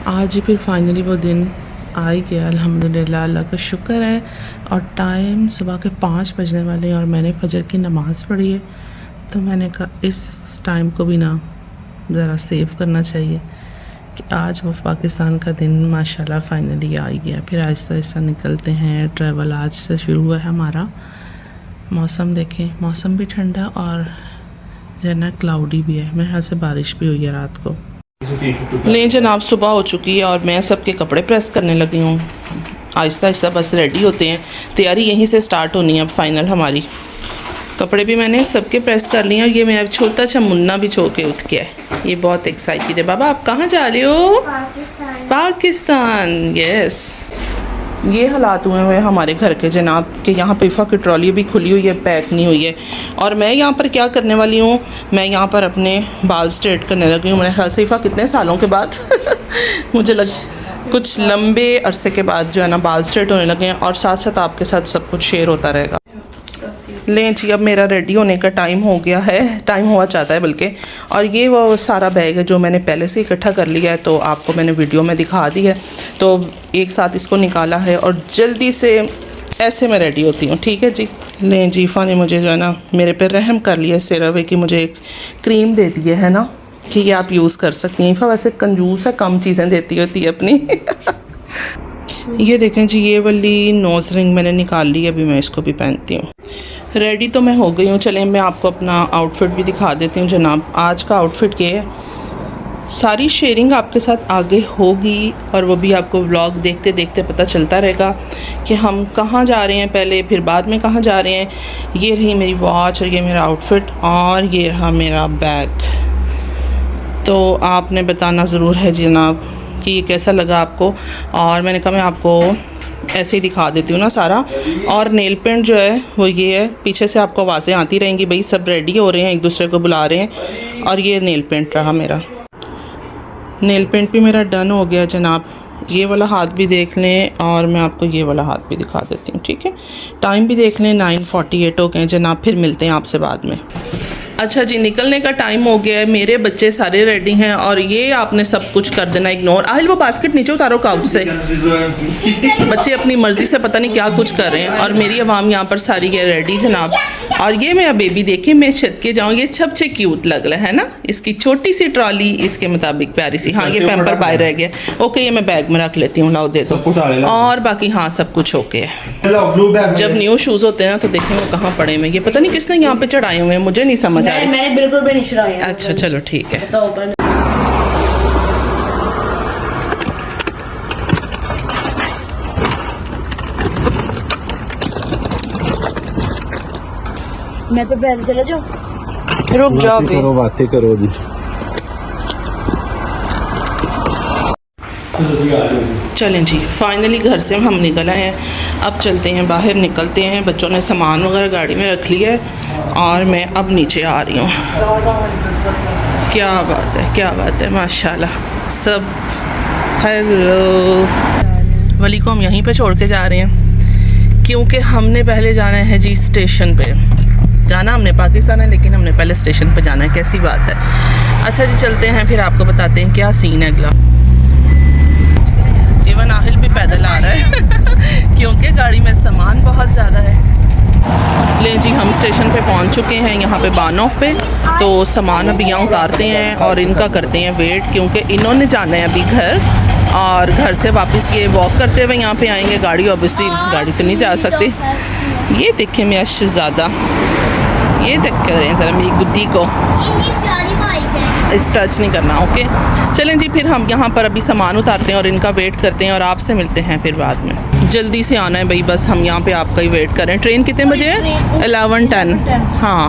आज ही फिर फाइनली वो दिन आ ही गया, अल्हम्दुलिल्लाह, अल्लाह का शुक्र है। और टाइम सुबह के 5 बजने वाले हैं और मैंने फ़जर की नमाज़ पढ़ी है। तो मैंने कहा इस टाइम को भी ना ज़रा सेव करना चाहिए कि आज वो पाकिस्तान का दिन माशाल्लाह फ़ाइनली आ ही गया। फिर आहिस्ता आहिस्ता निकलते हैं, ट्रैवल आज से शुरू हुआ है हमारा। मौसम देखें, मौसम भी ठंडा और जो है ना क्लाउडी भी है। मेरे ख्याल से बारिश भी हुई है रात को। लें जनाब, सुबह हो चुकी है और मैं सबके कपड़े प्रेस करने लगी हूँ। आहिस्ता आहिस्ता बस रेडी होते हैं, तैयारी यहीं से स्टार्ट होनी है अब फाइनल हमारी। कपड़े भी मैंने सबके प्रेस कर लिए और ये मेरा छोटा सा मुन्ना भी छो के उठ गया है। ये बहुत एक्साइटेड है। बाबा आप कहाँ जा रहे हो? पाकिस्तान। यस, ये हालात हुए हैं हमारे घर के जनाब कि यहाँ पे ईफ़ा की ट्रॉली भी खुली हुई है, पैक नहीं हुई है। और मैं यहाँ पर क्या करने वाली हूँ, मैं यहाँ पर अपने बाल स्ट्रेट करने लगी हूँ। मेरे ख्याल से ईफ़ा कितने सालों के बाद मुझे कुछ लंबे अरसे के बाद जो है ना बाल स्ट्रेट होने लगे हैं और साथ साथ आपके साथ सब कुछ शेयर होता रहेगा। लें जी, अब मेरा रेडी होने का टाइम हो गया है, टाइम हुआ चाहता है बल्कि। और ये वो सारा बैग है जो मैंने पहले से इकट्ठा कर लिया है, तो आपको मैंने वीडियो में दिखा दी है। तो एक साथ इसको निकाला है और जल्दी से ऐसे मैं रेडी होती हूँ। ठीक है जी। लें जी, ईफ़ा ने मुझे जो है ना मेरे पे रहम कर लिया सिर्फ कि मुझे एक क्रीम दे दी है ना कि ये आप यूज़ कर सकती हैं। ईफ़ा वैसे कंजूस है, कम चीज़ें देती होती है अपनी। ये देखें जी, ये वाली नोज़ रिंग मैंने निकाल ली है, अभी मैं इसको भी पहनती हूँ। रेडी तो मैं हो गई हूँ। चलें मैं आपको अपना आउटफिट भी दिखा देती हूँ जनाब। आज का आउटफिट ये है, सारी शेयरिंग आपके साथ आगे होगी और वो भी आपको व्लॉग देखते देखते पता चलता रहेगा कि हम कहाँ जा रहे हैं पहले, फिर बाद में कहाँ जा रहे हैं। ये रही मेरी वॉच और ये मेरा आउटफिट और ये रहा मेरा बैग। तो आपने बताना ज़रूर है जनाब कि ये कैसा लगा आपको। और मैंने कहा मैं आपको ऐसे ही दिखा देती हूँ ना सारा। और नेल पेंट जो है वो ये है, पीछे से आपको आवाज़ें आती रहेंगी, भाई सब रेडी हो रहे हैं, एक दूसरे को बुला रहे हैं। और ये नेल पेंट रहा मेरा, नेल पेंट भी मेरा डन हो गया जनाब। ये वाला हाथ भी देख लें और मैं आपको ये वाला हाथ भी दिखा देती हूँ। ठीक है, टाइम भी देख लें, 9:48 हो गए जनाब। फिर मिलते हैं आपसे बाद में। अच्छा जी, निकलने का टाइम हो गया है। मेरे बच्चे सारे रेडी हैं और ये आपने सब कुछ कर देना इग्नोर। आहिल वो बास्केट नीचे उतारो काउच से। बच्चे अपनी मर्ज़ी से पता नहीं क्या कुछ कर रहे हैं और मेरी आवाम यहाँ पर सारी है रेडी जनाब। और ये मेरा बेबी देखे, मैं छत के जाऊँ, ये सबसे क्यूट लग रहा है ना। इसकी छोटी सी ट्रॉली इसके मुताबिक प्यारी सी। हाँ, ये पैम्पर बाहर रह गया। ओके, ये मैं बैग में रख लेती हूँ, लाओ दे दो। और बाकी हाँ सब कुछ ओके है। जब न्यू शूज़ होते हैं ना तो देखें वो कहाँ पड़े हुए, ये पता नहीं किसने यहाँ पे चढ़ाए हुए हैं, मुझे नहीं समझ आ रहा। मैंने बिल्कुल भी नहीं चढ़ाया। अच्छा चलो ठीक है। मैं पे पैदल चले जाओ, रुक जाओ, करो बातें करो जी। चलें जी, फाइनली घर से हम निकल आए हैं। अब चलते हैं बाहर, निकलते हैं। बच्चों ने सामान वगैरह गाड़ी में रख लिया है और मैं अब नीचे आ रही हूँ। क्या बात है, क्या बात है, माशाल्लाह सब। हेलो, वली को हम यहीं पे छोड़ के जा रहे हैं क्योंकि हमने पहले जाना है जी स्टेशन पे। जाना हमने पाकिस्तान है लेकिन हमने पहले स्टेशन पे जाना है। कैसी बात है। अच्छा जी, चलते हैं, फिर आपको बताते हैं क्या सीन है अगला। इवन आहिल भी पैदल आ रहा है क्योंकि गाड़ी में सामान बहुत ज़्यादा है। ले जी, हम स्टेशन पे पहुंच चुके हैं, यहाँ पे बान ऑफ पे। तो सामान अभी यहाँ उतारते हैं और इनका करते हैं वेट क्योंकि इन्होंने जाना है अभी घर। और घर से वापस ये वॉक करते हुए यहाँ पे आएंगे। गाड़ी ऑब्वियसली गाड़ी तो नहीं जा सकती। ये देखें मेरा शहज़ादा, ये देख कर रहे हैं ज़रा मेरी गुद्दी को, इस टच नहीं करना। ओके चलें जी, फिर हम यहाँ पर अभी सामान उतारते हैं और इनका वेट करते हैं और आपसे मिलते हैं फिर बाद में। जल्दी से आना है भाई, बस हम यहाँ पे आपका ही वेट करें। ट्रेन कितने बजे है? 11:10। हाँ,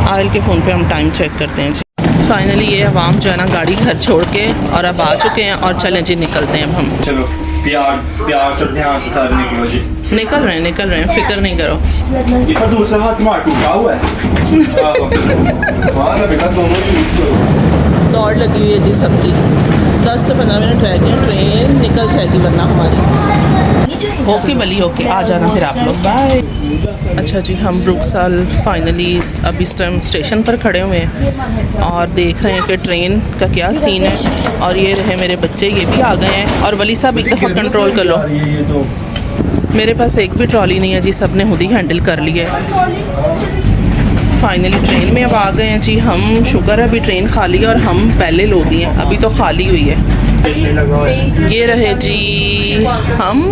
आयल के फ़ोन पे हम टाइम चेक करते हैं जी। फाइनली ये अवाम जो है ना गाड़ी घर छोड़ के और अब आ चुके हैं और चलें जी निकलते हैं अब हम। चलो प्यार से ध्यान से सारे निकलो जी। निकल रहे हैं, फिक्र नहीं करो। इसका दूसरा हाथ मार टूटा हुआ है। बेटा दोनों दौड़ लगी हुई है जी सबकी। 10 से 15 मिनट रह गए, ट्रेन निकल जाएगी वरना हमारी। ओके वली ओके, आ जाना फिर आप लोग, बाय। अच्छा जी, हम ब्रुकसाल फाइनली अब इस टाइम स्टेशन पर खड़े हुए हैं और देख रहे हैं कि ट्रेन का क्या सीन है। और ये रहे मेरे बच्चे, ये भी आ गए हैं। और वली साहब एक दफ़ा कंट्रोल कर लो, मेरे पास एक भी ट्रॉली नहीं है जी, सब ने खुद ही हैंडल कर लिया है। फाइनली ट्रेन में अब आ गए हैं जी हम। शुक्र है अभी ट्रेन खाली है और हम पहले लोग ही हैं, अभी तो खाली हुई है। ये रहे जी हम,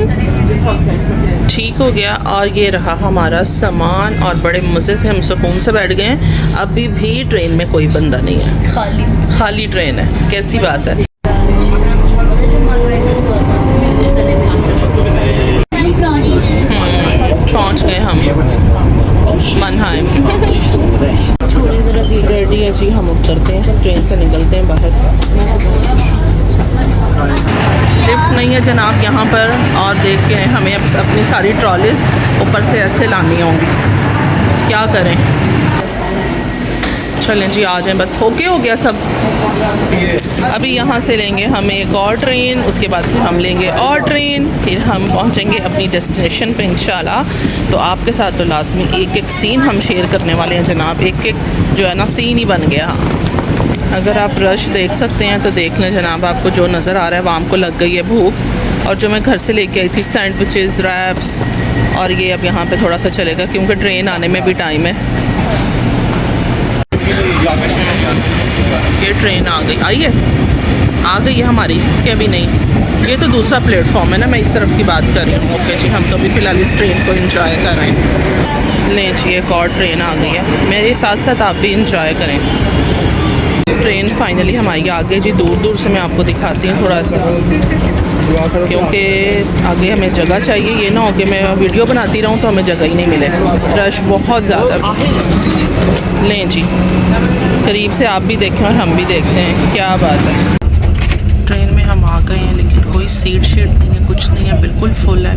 ठीक हो गया। और ये रहा हमारा सामान और बड़े मज़े से हम सुकून से बैठ गए हैं। अभी भी ट्रेन में कोई बंदा नहीं है, खाली ट्रेन है। कैसी बात है। पहुंच गए हम मनहाइम। रेडी है जी, हम उतरते हैं, ट्रेन से निकलते हैं बाहर। लिफ्ट नहीं है जनाब यहाँ पर, और देख के हमें अब अपनी सारी ट्रॉलीज ऊपर से ऐसे लानी होंगी, क्या करें। चलें जी आ जाएं, बस होके हो गया सब। अभी यहाँ से लेंगे हम एक और ट्रेन, उसके बाद फिर हम लेंगे और ट्रेन, फिर हम पहुँचेंगे अपनी डेस्टिनेशन पे इंशाल्लाह। तो आपके साथ तो लाजमी एक एक सीन हम शेयर करने वाले हैं जनाब, एक एक जो है ना सीन ही बन गया। अगर आप रश देख सकते हैं तो देख लें जनाब, आपको जो नज़र आ रहा है वो हमको लग गई है भूख। और जो मैं घर से लेके आई थी सैंडविचेस, रैप्स, और ये अब यहाँ पे थोड़ा सा चलेगा क्योंकि ट्रेन आने में भी टाइम है। ये ट्रेन आ गई है हमारी कि अभी नहीं। ये तो दूसरा प्लेटफॉर्म है ना, मैं इस तरफ की बात कर रही हूँ। ओके जी, हम तो अभी फ़िलहाल इस ट्रेन को इंजॉय कर रहे हैं। ले जी एक और ट्रेन आ गई है, मेरे साथ साथ आप भी इंजॉय करें। ट्रेन फाइनली हमारी आ गई जी। दूर दूर से मैं आपको दिखाती हूँ थोड़ा सा, क्योंकि आगे हमें जगह चाहिए। ये ना हो कि मैं वीडियो बनाती रहूँ तो हमें जगह ही नहीं मिले, रश बहुत ज़्यादा। लें जी, करीब से आप भी देखें और हम भी देखते हैं, क्या बात है। ट्रेन में हम आ गए हैं लेकिन कोई सीट शीट नहीं है, कुछ नहीं है, बिल्कुल फुल है।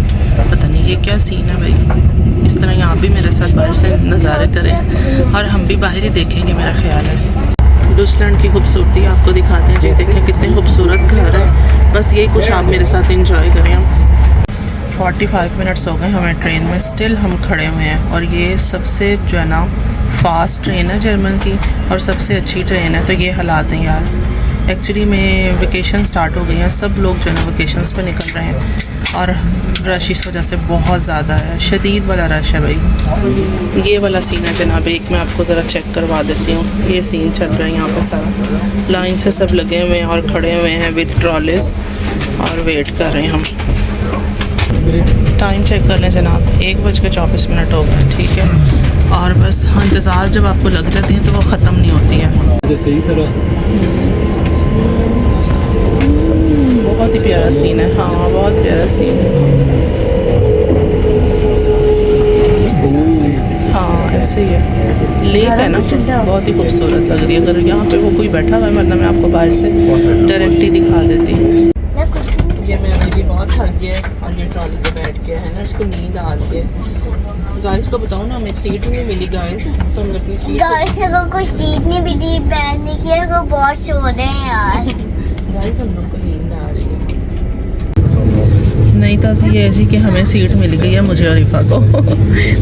पता नहीं ये क्या सीन है भाई। इस तरह यहाँ भी मेरे साथ बाहर से नज़ारे करें और हम भी बाहर ही देखेंगे, मेरा ख्याल है। डूसलैंड की खूबसूरती आपको दिखाते हैं जी, देखें कितने खूबसूरत घर है। बस यही कुछ आप मेरे साथ इंजॉय करें। हम 45 मिनट्स हो गए हमें ट्रेन में, स्टिल हम खड़े हुए हैं। और ये सबसे जो है ना फ़ास्ट ट्रेन है जर्मन की और सबसे अच्छी ट्रेन है। तो ये हालात हैं यार। एक्चुअली में वेकेशन स्टार्ट हो गई हैं, सब लोग जो है ना वेकेशंस पे निकल रहे हैं और रश इस वजह से बहुत ज़्यादा है, शदीद वाला रश है भाई। ये वाला सीन है जनाब, एक मैं आपको ज़रा चेक करवा देती हूँ। ये सीन चल रहा है यहाँ पे, सारा लाइन से सब लगे हुए हैं और खड़े हुए हैं विद ट्रॉलीज और वेट कर रहे हैं हम। टाइम चेक कर लें जनाब, 1:24 हो गए, ठीक है। और बस इंतज़ार जब आपको लग जाती है तो वो ख़त्म नहीं होती है। सही तरह बहुत ही प्यारा सीन है, हाँ बहुत प्यारा सीन है। हाँ ऐसे ही है, लेक है ना, बहुत ही खूबसूरत लग रही है। अगर यहाँ पे वो कोई बैठा हुआ है, वरना मैं आपको बाहर से डायरेक्ट ही दिखा देती हूँ। ये मेरा भी बहुत थक गया है और ये ट्रॉली पे बैठ गया है ना, इसको नींद आ रही है। गाइस को बताओ ना, हमें सीट ही नहीं मिली गाइस, तो हमने अपनी सीट गाइस को कोई सीट नहीं मिली, बैठने की वो बहुत सो रहे हैं यार। गाइस हम लोग को नींद आ रही है। नहीं तो ये है जी कि हमें सीट मिल गई है, मुझे और इफ़ा को।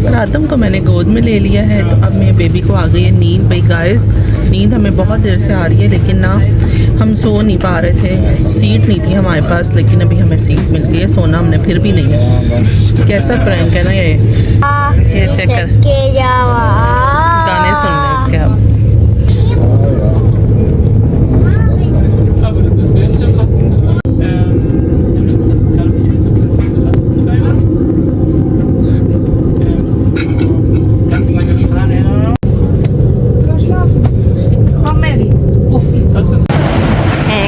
पर आदम को मैंने गोद में ले लिया है, तो अब मेरे बेबी को आ गई है नींद। भाई गाइस नींद हमें बहुत देर से आ रही है, लेकिन ना हम सो नहीं पा रहे थे, सीट नहीं थी हमारे पास। लेकिन अभी हमें सीट मिल गई है, सोना हमने फिर भी नहीं है। कैसा प्रैंक है ना ये चेक कर, गाने सुन रहे हैं इसके आप।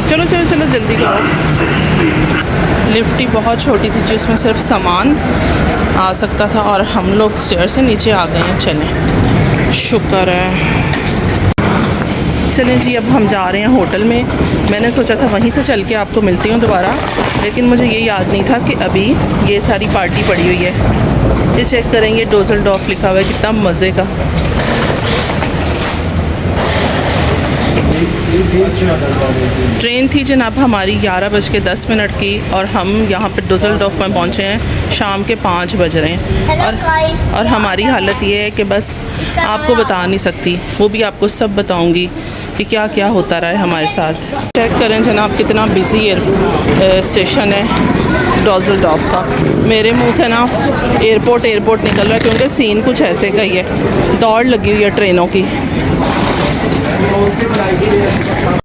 चलो चलो चलो जल्दी करो। लिफ्ट ही बहुत छोटी थी जिसमें सिर्फ सामान आ सकता था और हम लोग स्टेयर से नीचे आ गए हैं। चलें, शुक्र है। चलें जी, अब हम जा रहे हैं होटल में। मैंने सोचा था वहीं से चल के आपको मिलती हूँ दोबारा, लेकिन मुझे ये याद नहीं था कि अभी ये सारी पार्टी पड़ी हुई है। ये चेक करेंगे, डोसलडॉर्फ लिखा हुआ है, कितना मज़े का। ट्रेन थी जनाब हमारी 11:10 की और हम यहाँ पे डुसलडॉर्फ में पहुँचे हैं शाम के 5 बज रहे हैं और हमारी हालत ये है कि बस आपको बता नहीं सकती, वो भी आपको सब बताऊँगी कि क्या क्या होता रहा है हमारे साथ। चेक करें जनाब कितना बिजी स्टेशन है डुसलडॉर्फ का। मेरे मुंह से ना एयरपोर्ट निकल रहा है क्योंकि सीन कुछ ऐसे का ही है, दौड़ लगी हुई है ट्रेनों की।